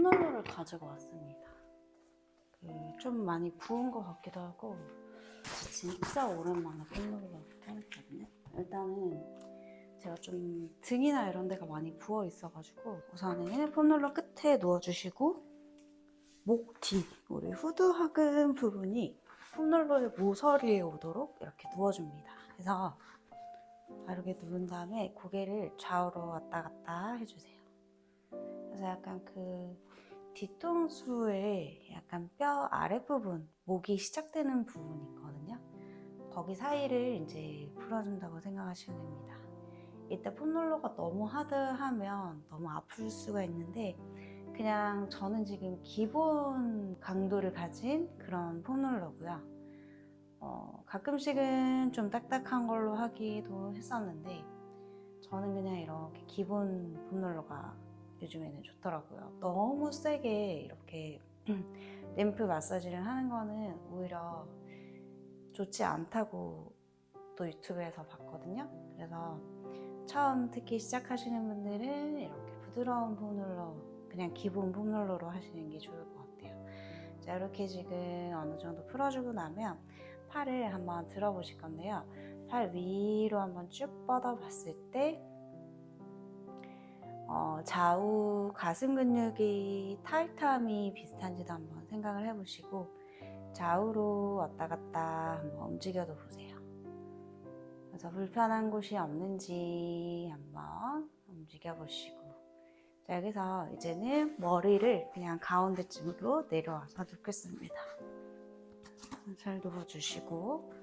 폼롤러를 가지고 왔습니다. 좀 많이 부은 것 같기도 하고 진짜 오랜만에 폼롤러 꺼냈거든요. 일단은 제가 좀 등이나 이런 데가 많이 부어 있어가지고 우선은 폼롤러 끝에 누워주시고 목 뒤, 우리 후두하근 부분이 폼롤러의 모서리에 오도록 이렇게 누워줍니다. 그래서 이렇게 누른 다음에 고개를 좌우로 왔다 갔다 해주세요. 그래서 약간 그 뒤통수에 약간 뼈 아랫부분, 목이 시작되는 부분이 있거든요. 거기 사이를 이제 풀어준다고 생각하시면 됩니다. 이때 폼롤러가 너무 하드하면 너무 아플 수가 있는데 그냥 저는 지금 기본 강도를 가진 그런 폼롤러고요. 가끔씩은 좀 딱딱한 걸로 하기도 했었는데 저는 그냥 이렇게 기본 폼롤러가 요즘에는 좋더라고요. 너무 세게 이렇게 램프 마사지를 하는 거는 오히려 좋지 않다고 또 유튜브에서 봤거든요. 그래서 처음 특히 시작하시는 분들은 이렇게 부드러운 폼롤러, 그냥 기본 폼롤러로 하시는 게 좋을 것 같아요. 자, 이렇게 지금 어느 정도 풀어주고 나면 팔을 한번 들어보실 건데요. 팔 위로 한번 쭉 뻗어 봤을 때 좌우 가슴 근육이 타이트함이 비슷한지도 한번 생각을 해보시고 좌우로 왔다 갔다 한번 움직여도 보세요. 그래서 불편한 곳이 없는지 한번 움직여 보시고, 자, 여기서 이제는 머리를 그냥 가운데쯤으로 내려와서 눕겠습니다. 잘 누워주시고,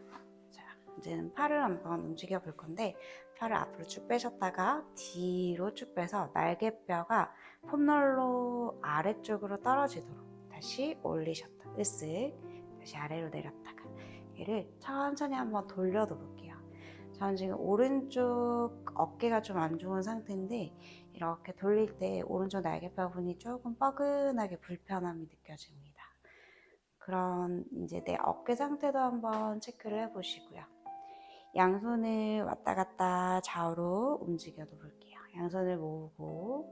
자, 이제는 팔을 한번 움직여 볼 건데 팔을 앞으로 쭉 빼셨다가 뒤로 쭉 빼서 날개뼈가 폼롤러 아래쪽으로 떨어지도록 다시 올리셨다, 으쓱, 다시 아래로 내렸다가 얘를 천천히 한번 돌려도 볼게요. 저는 지금 오른쪽 어깨가 좀 안 좋은 상태인데 이렇게 돌릴 때 오른쪽 날개뼈 부분이 조금 뻐근하게 불편함이 느껴집니다. 그런 이제 내 어깨 상태도 한번 체크를 해보시고요. 양손을 왔다 갔다 좌우로 움직여도 볼게요. 양손을 모으고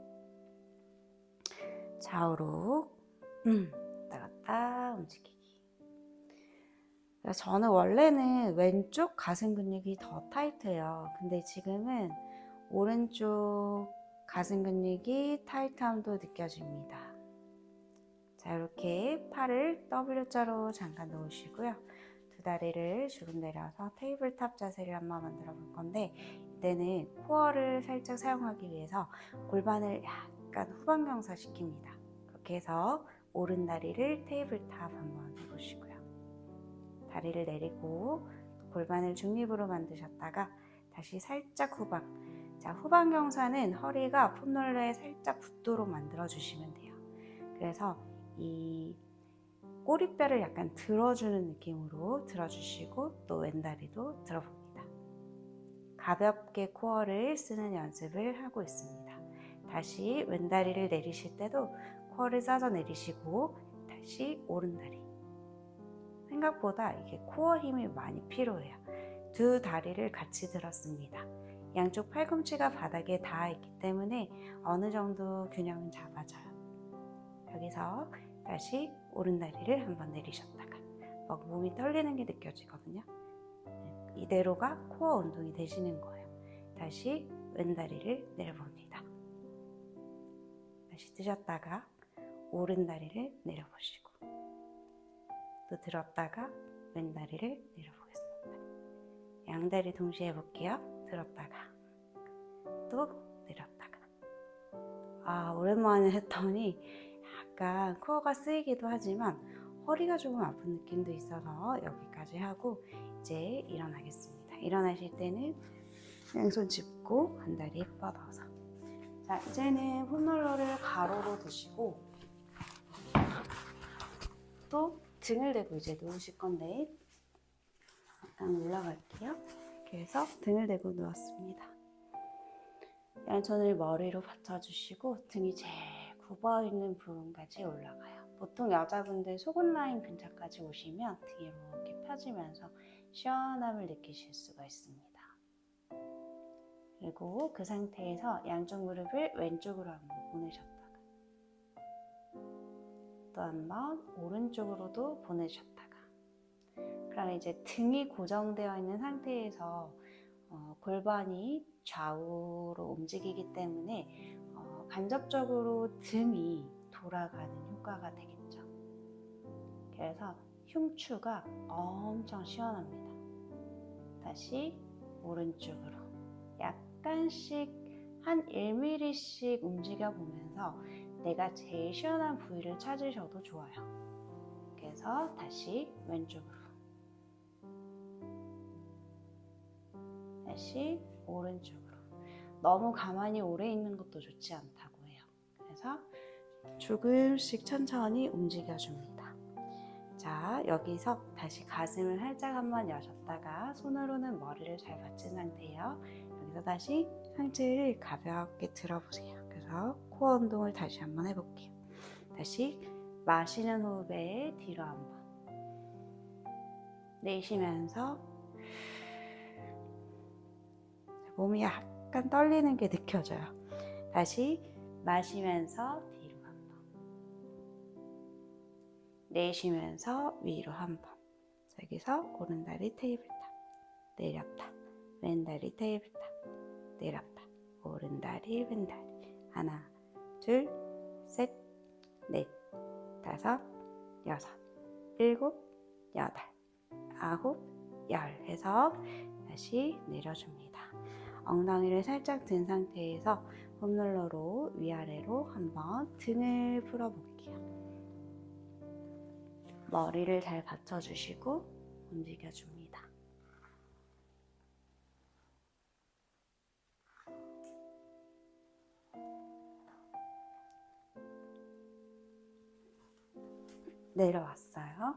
좌우로 왔다 갔다 움직이기. 저는 원래는 왼쪽 가슴 근육이 더 타이트해요. 근데 지금은 오른쪽 가슴 근육이 타이트함도 느껴집니다. 자, 이렇게 팔을 W자로 잠깐 놓으시고요. 두 다리를 주름 내려서 테이블탑 자세를 한번 만들어 볼 건데 이때는 코어를 살짝 사용하기 위해서 골반을 약간 후방경사 시킵니다. 그렇게 해서 오른 다리를 테이블탑 한번 해보시고요. 다리를 내리고 골반을 중립으로 만드셨다가 다시 살짝 후방. 자, 후방 경사는 허리가 폼롤러에 살짝 붙도록 만들어 주시면 돼요. 그래서 이 꼬리뼈를 약간 들어주는 느낌으로 들어주시고 또 왼다리도 들어봅니다. 가볍게 코어를 쓰는 연습을 하고 있습니다. 다시 왼다리를 내리실 때도 코어를 싸서 내리시고 다시 오른다리. 생각보다 이게 코어 힘이 많이 필요해요. 두 다리를 같이 들었습니다. 양쪽 팔꿈치가 바닥에 닿아 있기 때문에 어느 정도 균형은 잡아져요. 여기서 다시 오른다리를 한번 내리셨다가 막 몸이 떨리는 게 느껴지거든요. 이대로가 코어 운동이 되시는 거예요. 다시 왼다리를 내려봅니다. 다시 드셨다가 오른다리를 내려보시고 또 들었다가 왼다리를 내려보겠습니다. 양다리 동시에 해볼게요. 들었다가 또 내렸다가. 오랜만에 했더니 약간 코어가 쓰이기도 하지만 허리가 조금 아픈 느낌도 있어서 여기까지 하고 이제 일어나겠습니다. 일어나실 때는 양손 짚고 한 다리 뻗어서. 자, 이제는 폼롤러를 가로로 드시고 또 등을 대고 이제 누우실 건데 약간 올라갈게요. 이렇게 해서 등을 대고 누웠습니다. 양손을 머리로 받쳐주시고 등이 제일 굽어있는 부분까지 올라가요. 보통 여자분들 속옷 라인 근처까지 오시면 등이 이렇게 펴지면서 시원함을 느끼실 수가 있습니다. 그리고 그 상태에서 양쪽 무릎을 왼쪽으로 한번 보내셨다가 또 한 번 오른쪽으로도 보내주셨다가, 그럼 이제 등이 고정되어 있는 상태에서 골반이 좌우로 움직이기 때문에 간접적으로 등이 돌아가는 효과가 되겠죠. 그래서 흉추가 엄청 시원합니다. 다시 오른쪽으로 약간씩 한 1mm씩 움직여 보면서 내가 제일 시원한 부위를 찾으셔도 좋아요. 그래서 다시 왼쪽으로, 다시 오른쪽으로. 너무 가만히 오래 있는 것도 좋지 않다고 해요. 그래서 조금씩 천천히 움직여줍니다. 자, 여기서 다시 가슴을 살짝 한번 여셨다가 손으로는 머리를 잘 받친 상태예요. 여기서 다시 상체를 가볍게 들어보세요. 그래서 코어 운동을 다시 한번 해볼게요. 다시 마시는 호흡에 뒤로 한번, 내쉬면서 몸이 약간 떨리는 게 느껴져요. 다시 마시면서 뒤로 한 번, 내쉬면서 위로 한 번. 여기서 오른다리 테이블탑, 내렸다. 왼다리 테이블탑, 내렸다. 오른다리 왼다리. 하나, 둘, 셋, 넷, 다섯, 여섯, 일곱, 여덟, 아홉, 열 해서 다시 내려줍니다. 엉덩이를 살짝 든 상태에서 폼롤러로 위아래로 한번 등을 풀어볼게요. 머리를 잘 받쳐주시고 움직여줍니다. 내려왔어요.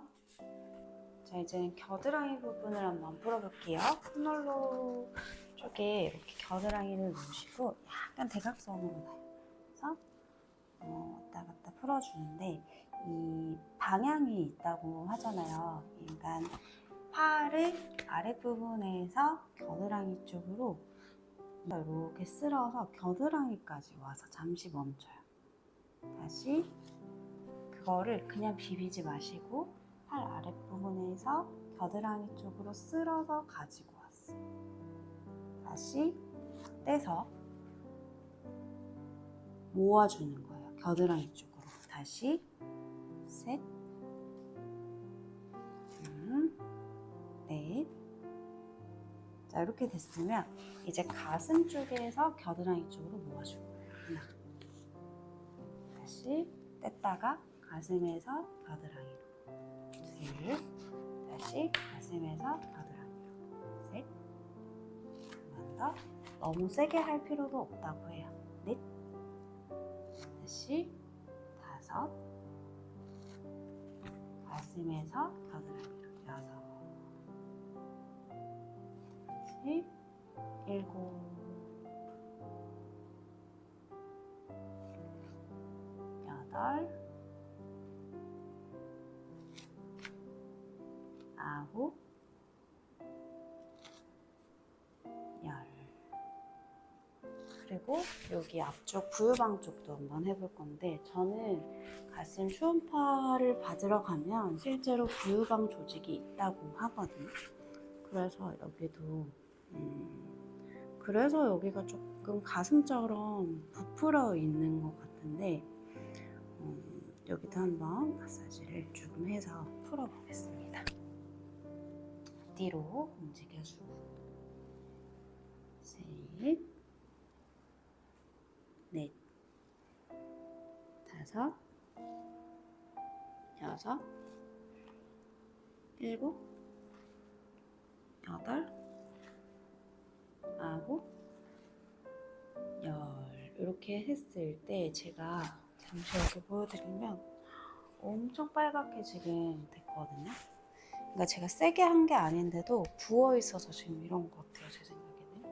자, 이제 겨드랑이 부분을 한번 풀어볼게요. 폼롤러 쪽에 이렇게 겨드랑이를 놓으시고 약간 대각선으로 나요. 그래서 왔다 갔다 풀어주는데 이 방향이 있다고 하잖아요. 그러니까 팔을 아랫부분에서 겨드랑이 쪽으로 이렇게 쓸어서 겨드랑이까지 와서 잠시 멈춰요. 다시 그거를 그냥 비비지 마시고 팔 아랫부분에서 겨드랑이 쪽으로 쓸어서 가지고 왔어요. 다시 떼서 모아주는 거예요. 겨드랑이 쪽으로. 다시 셋, 둘, 넷. 자, 이렇게 됐으면 이제 가슴 쪽에서 겨드랑이 쪽으로 모아줄 거예요. 하나. 다시 뗐다가 가슴에서 겨드랑이로. 둘. 다시 가슴에서 겨드랑이로. 셋. 한 번 더. 너무 세게 할 필요도 없다고 해요. 넷. 다시 다섯. 가슴에서 겨드랑이로. 여섯. 다시 일곱. 여덟. 아홉. 열. 그리고 여기 앞쪽 부유방 쪽도 한번 해볼 건데, 저는 가슴 초음파를 받으러 가면 실제로 부유방 조직이 있다고 하거든요. 그래서 여기도 그래서 여기가 조금 가슴처럼 부풀어 있는 것 같은데, 여기도 한번 마사지를 조금 해서 풀어보겠습니다. 뒤로 움직여주고 셋, 넷, 다섯, 여섯, 일곱, 여덟, 아홉, 열. 이렇게 했을 때 제가 잠시 이렇게 보여드리면 엄청 빨갛게 지금 됐거든요. 그러니까 제가 세게 한 게 아닌데도 부어 있어서 지금 이런 것 같아요, 제 생각에는.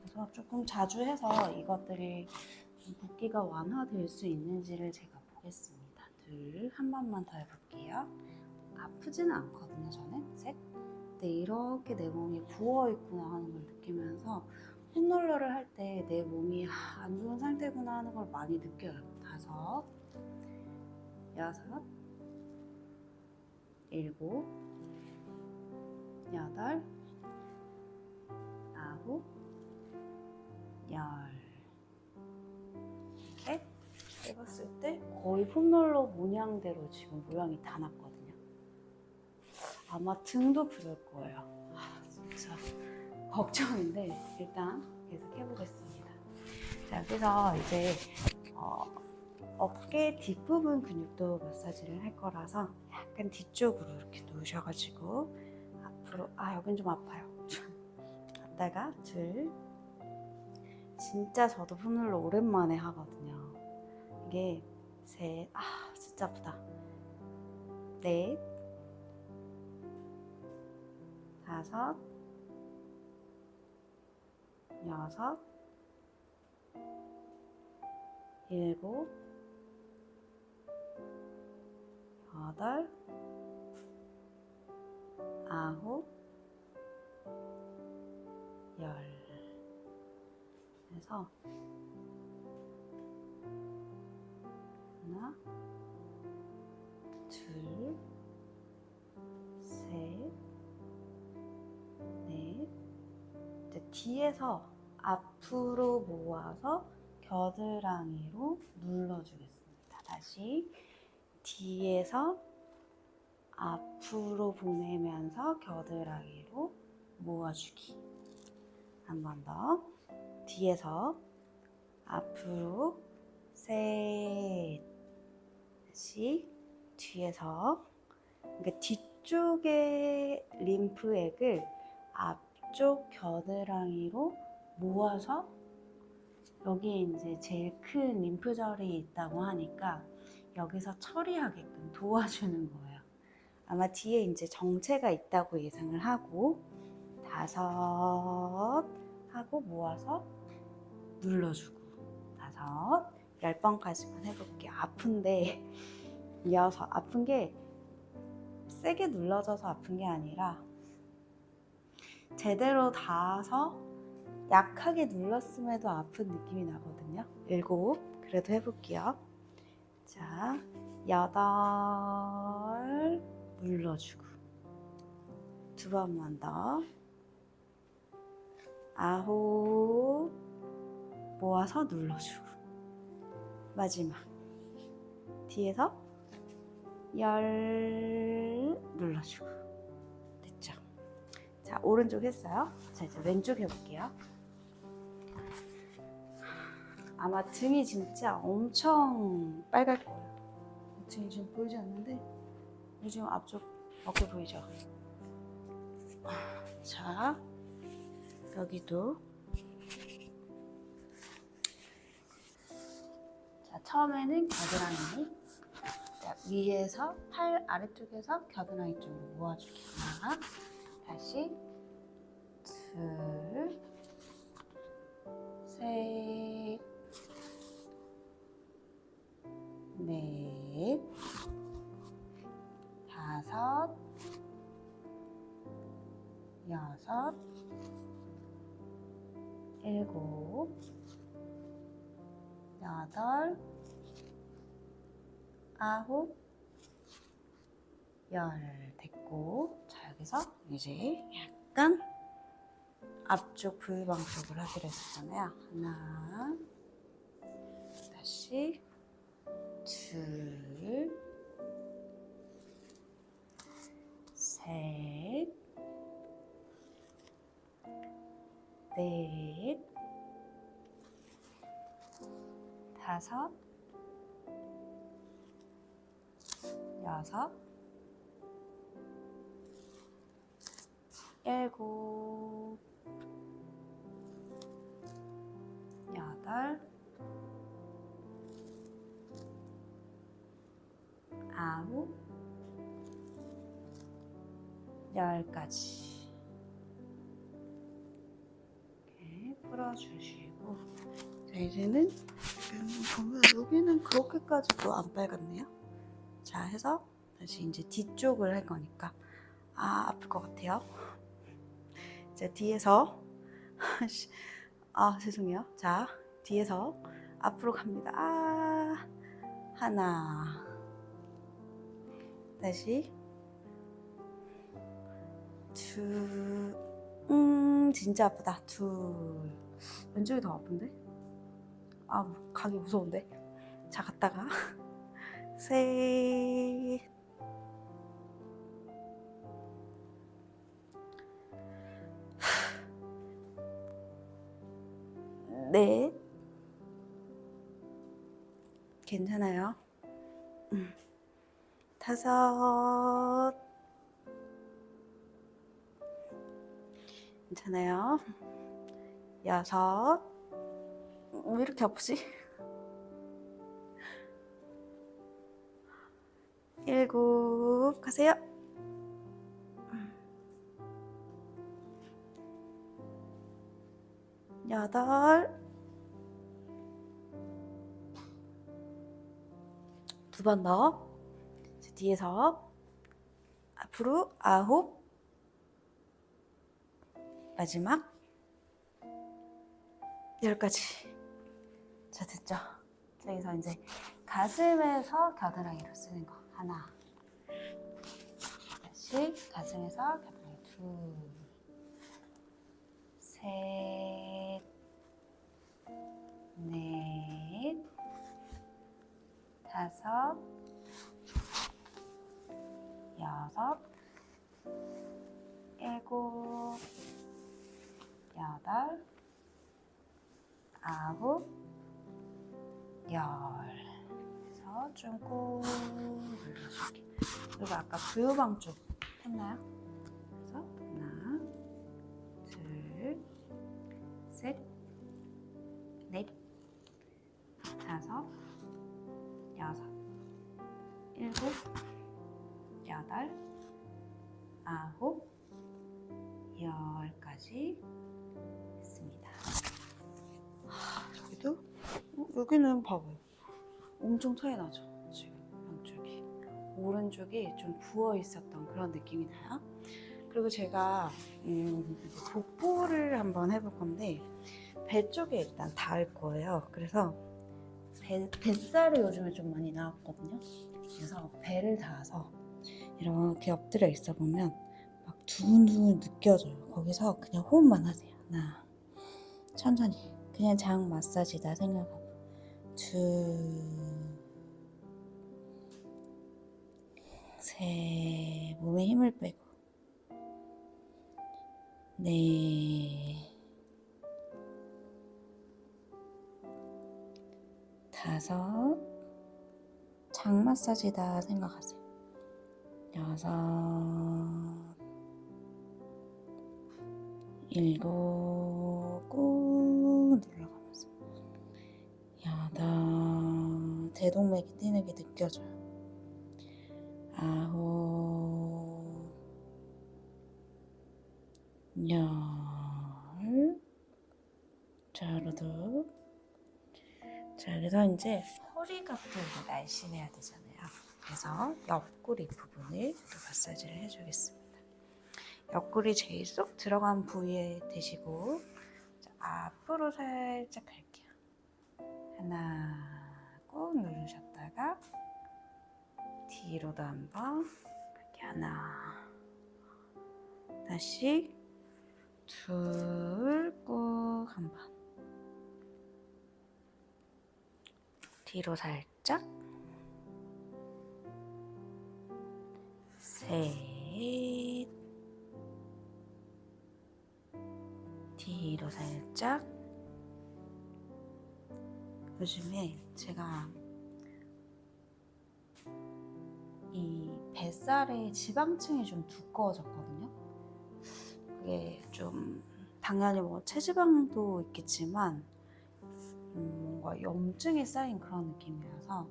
그래서 조금 자주 해서 이것들이 좀 붓기가 완화될 수 있는지를 제가 보겠습니다. 둘, 한 번만 더 해볼게요. 아프지는 않거든요, 저는. 셋. 근데 이렇게 내 몸이 부어 있구나 하는 걸 느끼면서 폼롤러를 할 때 내 몸이 안 좋은 상태구나 하는 걸 많이 느껴요. 다섯, 여섯, 일곱, 여덟, 아홉, 열. 이렇게 해봤을 때 거의 폼롤러 모양대로 지금 모양이 다 났거든요. 아마 등도 그럴 거예요. 진짜 걱정인데 일단 계속 해보겠습니다. 자, 그래서 이제 어깨 뒷부분 근육도 마사지를 할 거라서 약간 뒤쪽으로 이렇게 누우셔가지고 앞으로, 여긴 좀 아파요. 갔다가 둘, 진짜 저도 폼롤러 오랜만에 하거든요. 이게 셋, 진짜 아프다. 넷, 다섯, 여섯, 일곱, 여덟, 아홉, 열. 그래서 하나, 둘, 셋, 넷. 이제 뒤에서 앞으로 모아서 겨드랑이로 눌러주겠습니다. 다시 뒤에서 앞으로 보내면서 겨드랑이로 모아주기. 한 번 더. 뒤에서 앞으로 셋. 다시 뒤에서, 그러니까 뒤쪽의 림프액을 앞쪽 겨드랑이로 모아서 여기에 이제 제일 큰 림프절이 있다고 하니까 여기서 처리하게끔 도와주는 거예요. 아마 뒤에 이제 정체가 있다고 예상을 하고, 다섯 하고 모아서 눌러주고, 다섯, 10번까지만 해볼게요. 아픈데, 여섯, 아픈 게 세게 눌러져서 아픈 게 아니라 제대로 닿아서 약하게 눌렀음에도 아픈 느낌이 나거든요. 일곱, 그래도 해볼게요. 자, 여덟, 눌러주고, 두 번만 더, 아홉, 모아서 눌러주고, 마지막 뒤에서 열, 눌러주고. 됐죠? 자, 오른쪽 했어요. 자, 이제 왼쪽 해볼게요. 아마 등이 진짜 엄청 빨갈 거예요. 등이 지금 보이지 않는데 요즘 앞쪽 어깨 보이죠? 자, 여기도. 자, 처음에는 겨드랑이. 자, 위에서 팔 아래쪽에서 겨드랑이 쪽으로 모아주기. 하나, 다시 둘, 셋, 넷, 다섯, 여섯, 일곱, 여덟, 아홉, 열. 됐고, 자, 여기서 이제 약간 앞쪽 불방 쪽을 하기로 했었잖아요. 하나, 다시 둘, 셋, 넷, 다섯, 여섯, 일곱, 여덟, 아홉, 열까지 이렇게 풀어주시고, 자, 이제는 보면 여기는 그렇게까지도 안 빨갛네요. 자, 해서 다시 이제 뒤쪽을 할 거니까 아플 것 같아요. 자, 뒤에서 죄송해요. 자, 뒤에서 앞으로 갑니다. 하나, 다시 둘. 진짜 아프다. 둘. 왼쪽이 더 아픈데? 아, 가기 무서운데? 자, 갔다가 셋. 넷. 괜찮아요. 다섯. 괜찮아요. 여섯. 왜 이렇게 아프지? 일곱. 가세요. 여덟. 두 번 더. 뒤에서 앞으로 아홉. 마지막 10가지. 자, 됐죠? 여기서 이제 가슴에서 겨드랑이로 쓰는 거 하나. 다시 가슴에서 겨드랑이 둘, 셋, 넷, 다섯, 여섯, 일곱, 여덟, 아홉, 열. 그래서 좀 꾹 눌러줄게. 그리고 아까 부유방 쪽 했나요? 그래서 하나, 둘, 셋, 넷, 다섯, 여섯, 일곱, 여덟, 아홉, 열까지 했습니다. 여기도 여기는 봐봐요. 엄청 차이 나죠? 지금 양쪽이. 오른쪽이 좀 부어 있었던 그런 느낌이 나요. 그리고 제가 복부를 한번 해볼 건데 배 쪽에 일단 닿을 거예요. 그래서 뱃살이 요즘에 좀 많이 나왔거든요. 그래서 배를 닿아서 이렇게 엎드려 있어 보면 막 두근두근 느껴져요. 거기서 그냥 호흡만 하세요. 하나, 천천히 그냥 장 마사지다 생각하고 둘, 셋, 몸에 힘을 빼고 넷, 다섯, 장 마사지다 생각하세요. 여섯, 일곱, 꾹 눌러가면서 여덟, 대동맥이 뛰는 게 느껴져요. 아홉, 열. 자, 그래도 자, 그래서 이제 허리가 또 날씬해야 되잖아요. 그래서 옆구리 부분을 또 마사지를 해주겠습니다. 옆구리 제일 쏙 들어간 부위에 대시고 자, 앞으로 살짝 갈게요. 하나 꾹 누르셨다가 뒤로도 한번 이렇게 하나, 다시 둘 꾹 한번 뒤로 살짝 셋 뒤로 살짝. 요즘에 제가 이 뱃살에 지방층이 좀 두꺼워졌거든요. 그게 좀 당연히 뭐 체지방도 있겠지만 뭔가 염증이 쌓인 그런 느낌이라서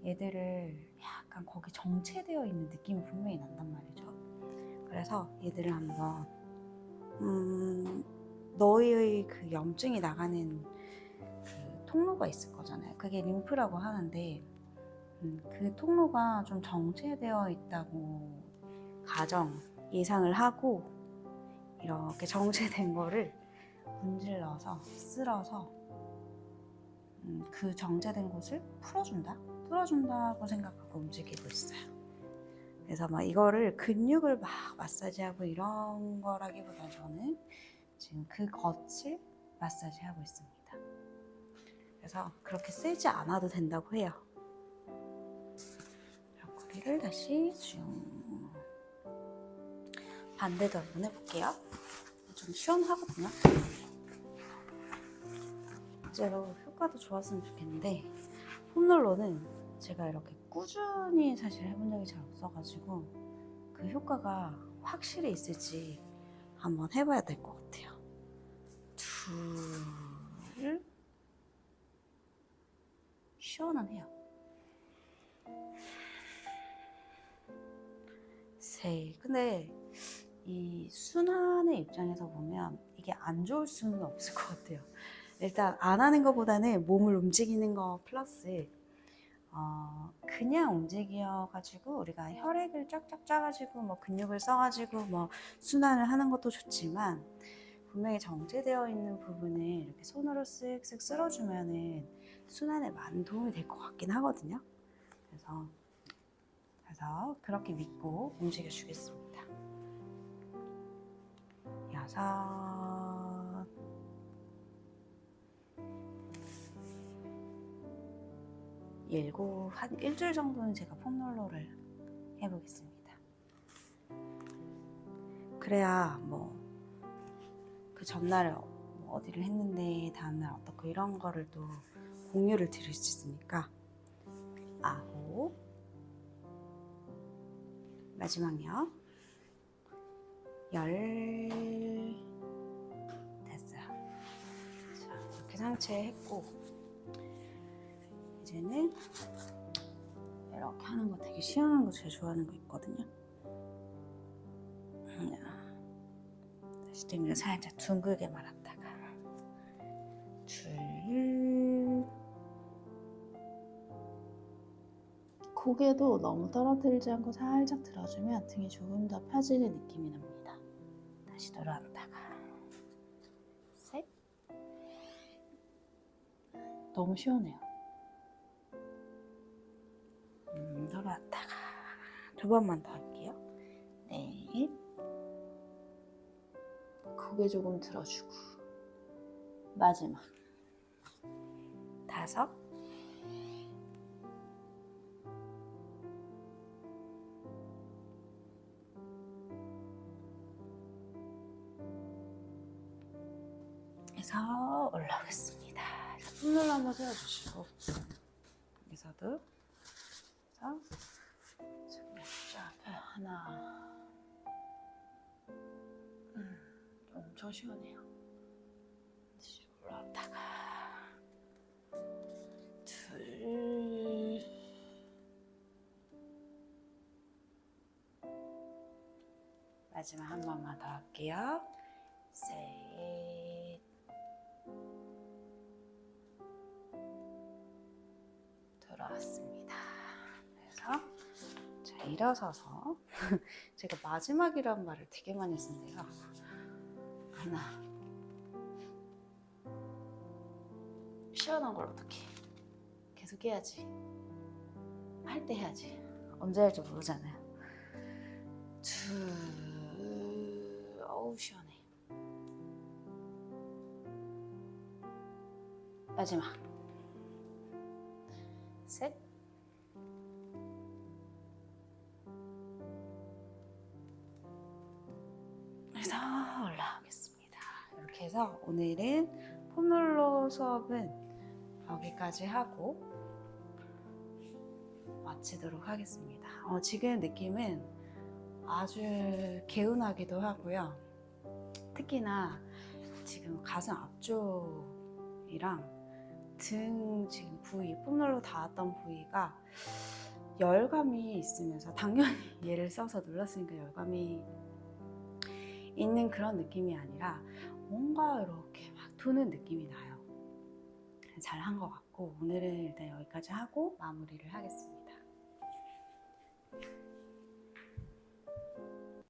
얘들을 약간 거기 정체되어 있는 느낌이 분명히 난단 말이죠. 그래서 얘들을 한번 너의 그 염증이 나가는 그 통로가 있을 거잖아요. 그게 림프라고 하는데 그 통로가 좀 정체되어 있다고 예상을 하고 이렇게 정체된 거를 문질러서 쓸어서 그 정체된 곳을 풀어준다고 생각하고 움직이고 있어요. 그래서 막 이거를 근육을 막 마사지하고 이런 거라기보다 저는 지금 그 겉을 마사지하고 있습니다. 그래서 그렇게 세지 않아도 된다고 해요. 옆구리를 다시 쭉 반대도 한번 해볼게요. 좀 시원하거든요. 실제로 효과도 좋았으면 좋겠는데 폼롤러는 제가 이렇게 꾸준히 사실 해본 적이 잘 없어가지고 그 효과가 확실히 있을지 한번 해봐야 될 것 같아요. 둘, 시원하네요. 셋. 근데 이 순환의 입장에서 보면 이게 안 좋을 수는 없을 것 같아요. 일단 안 하는 것보다는 몸을 움직이는 거 플러스 그냥 움직여가지고 우리가 혈액을 쫙쫙 짜가지고 뭐 근육을 써가지고 뭐 순환을 하는 것도 좋지만 분명히 정체되어 있는 부분을 이렇게 손으로 쓱쓱 쓸어주면은 순환에 많은 도움이 될 것 같긴 하거든요. 그래서 그렇게 믿고 움직여 주겠습니다. 6, 7, 한 일주일 정도는 제가 폼롤러를 해보겠습니다. 그래야 뭐 그 전날에 어디를 했는데 다음날 어떻고 이런 거를 또 공유를 드릴 수 있으니까. 9, 마지막요. 10. 됐어요. 자, 이렇게 상체했고 이제는 이렇게 하는 거 되게 시원한 거 제일 좋아하는 거 있거든요. 다시 등을 살짝 둥글게 말았다가 둘. 고개도 너무 떨어뜨리지 않고 살짝 들어주면 등이 조금 더 펴지는 느낌이 납니다. 다시 돌아왔다가 셋. 너무 시원해요. 돌아왔다가 두 번만 더 할게요. 넷. 고개 조금 들어주고 마지막 5. 해서 올라오겠습니다. 폼롤러 한번 세워주시고 여기서도 해서 쫙 하나. 엄청 시원해요. 다시 올라왔다가 둘. 마지막 한 번만 더 할게요. 셋. 돌아왔습니다. 그래서 자, 일어서서 제가 마지막이라는 말을 되게 많이 쓴대요. 하나. 시원한 걸 어떻게 계속 해야지. 할 때 해야지. 언제 할지 모르잖아요. 둘. 어우 시원해. 마지막 셋. 그래서 올라오겠습니다. 이렇게 해서 오늘은 폼롤러 수업은 여기까지 하고 마치도록 하겠습니다. 지금 느낌은 아주 개운하기도 하고요. 특히나 지금 가슴 앞쪽이랑 등 지금 부위, 폼롤러 닿았던 부위가 열감이 있으면서 당연히 얘를 써서 눌렀으니까 열감이 있는 그런 느낌이 아니라 뭔가 이렇게 막 도는 느낌이 나요. 잘한 것 같고 오늘은 일단 여기까지 하고 마무리를 하겠습니다.